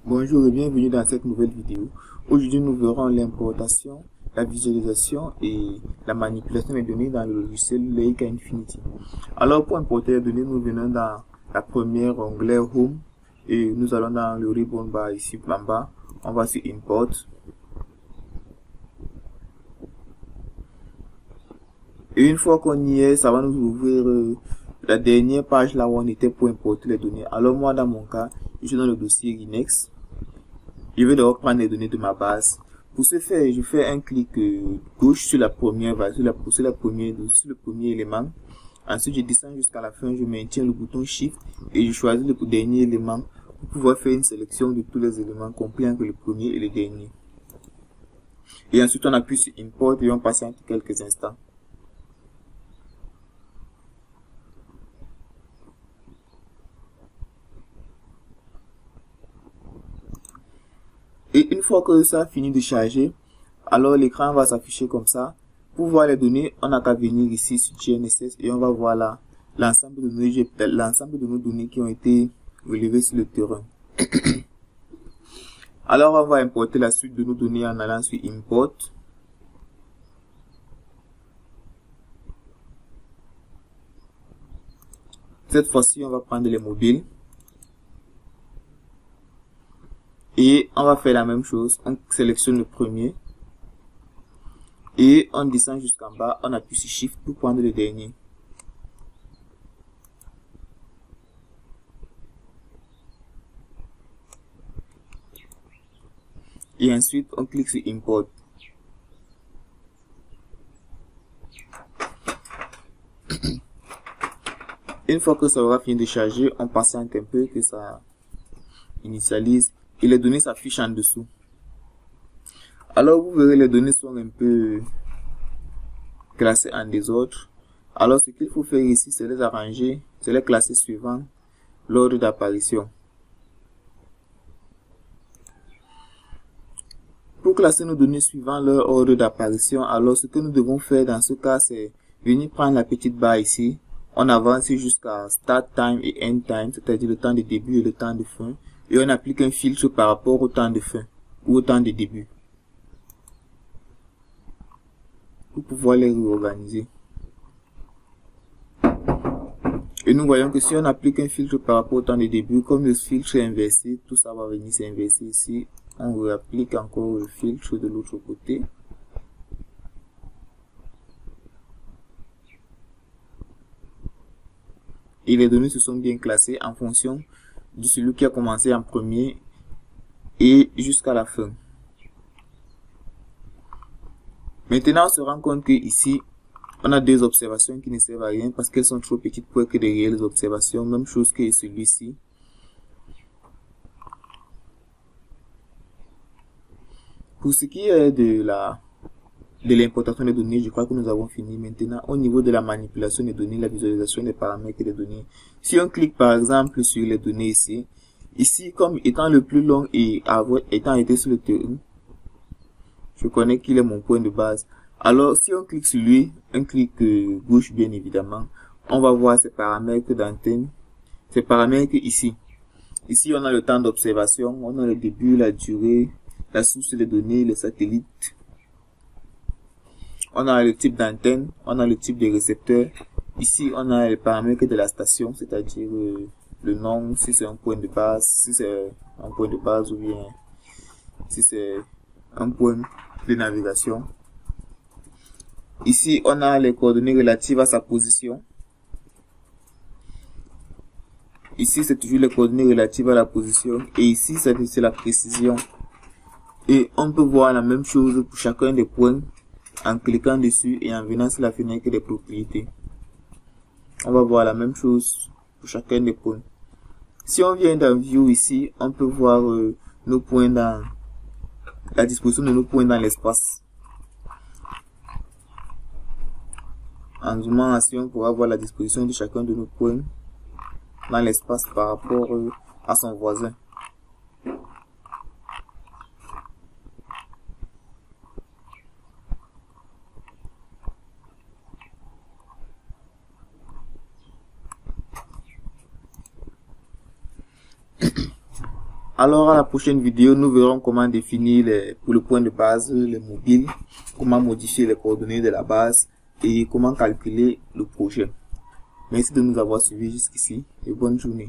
Bonjour et bienvenue dans cette nouvelle vidéo. Aujourd'hui, nous verrons l'importation, la visualisation et la manipulation des données dans le logiciel Leica Infinity. Alors, pour importer les données, nous venons dans la première onglet Home et nous allons dans le ribbon bar ici en bas. On va sur Import. Et une fois qu'on y est, ça va nous ouvrir la dernière page là où on était pour importer les données. Alors moi, dans mon cas, je suis dans le dossier Linux. Je vais d'abord prendre les données de ma base. Pour ce faire, je fais un clic gauche sur la première base, sur le premier élément. Ensuite, je descends jusqu'à la fin, je maintiens le bouton Shift et je choisis le dernier élément pour pouvoir faire une sélection de tous les éléments compris entre le premier et le dernier. Et ensuite, on appuie sur Import et on patiente quelques instants. Et une fois que ça a fini de charger, alors l'écran va s'afficher comme ça. Pour voir les données, on n'a qu'à venir ici sur GNSS et on va voir là l'ensemble de nos données qui ont été relevées sur le terrain. Alors on va importer la suite de nos données en allant sur Import. Cette fois-ci, on va prendre les mobiles. Et on va faire la même chose, on sélectionne le premier. Et on descend jusqu'en bas, on appuie sur Shift pour prendre le dernier. Et ensuite, on clique sur Import. Une fois que ça aura fini de charger, on patiente un peu que ça initialise et les données s'affichent en dessous. Alors vous verrez, les données sont un peu classées en désordre. Alors ce qu'il faut faire ici, c'est les arranger, c'est les classer suivant l'ordre d'apparition. Pour classer nos données suivant leur ordre d'apparition, alors ce que nous devons faire dans ce cas, c'est venir prendre la petite barre ici. On avance jusqu'à Start Time et End Time, c'est-à-dire le temps de début et le temps de fin. Et on applique un filtre par rapport au temps de fin ou au temps de début pour pouvoir les réorganiser. Et nous voyons que si on applique un filtre par rapport au temps de début, comme le filtre est inversé, tout ça va venir s'inverser ici. On réapplique encore le filtre de l'autre côté. Et les données se sont bien classées en fonction de celui qui a commencé en premier et jusqu'à la fin. Maintenant, on se rend compte que ici, on a deux observations qui ne servent à rien parce qu'elles sont trop petites pour être des réelles observations. Même chose que celui-ci. Pour ce qui est de l'importation des données, je crois que nous avons fini. Maintenant, au niveau de la manipulation des données, la visualisation des paramètres des données. Si on clique par exemple sur les données ici comme étant le plus long et étant été sur le terrain, je connais qu'il est mon point de base. Alors, si on clique sur lui, un clic gauche bien évidemment, on va voir ces paramètres d'antenne, ces paramètres ici. Ici, on a le temps d'observation, on a le début, la durée, la source des données, le satellite. On a le type d'antenne, on a le type de récepteur. Ici, on a les paramètres de la station, c'est-à-dire le nom, si c'est un point de base, ou bien si c'est un point de navigation. Ici, on a les coordonnées relatives à sa position. Ici, c'est toujours les coordonnées relatives à la position. Et ici, c'est la précision. Et on peut voir la même chose pour chacun des points en cliquant dessus et en venant sur la fenêtre des propriétés. On va voir la même chose pour chacun des points. Si on vient dans View ici, on peut voir nos points dans la disposition de nos points dans l'espace. En zoomant ainsi, on pourra voir la disposition de chacun de nos points dans l'espace par rapport à son voisin. Alors à la prochaine vidéo, nous verrons comment définir pour le point de base les mobiles, comment modifier les coordonnées de la base et comment calculer le projet. Merci de nous avoir suivis jusqu'ici et bonne journée.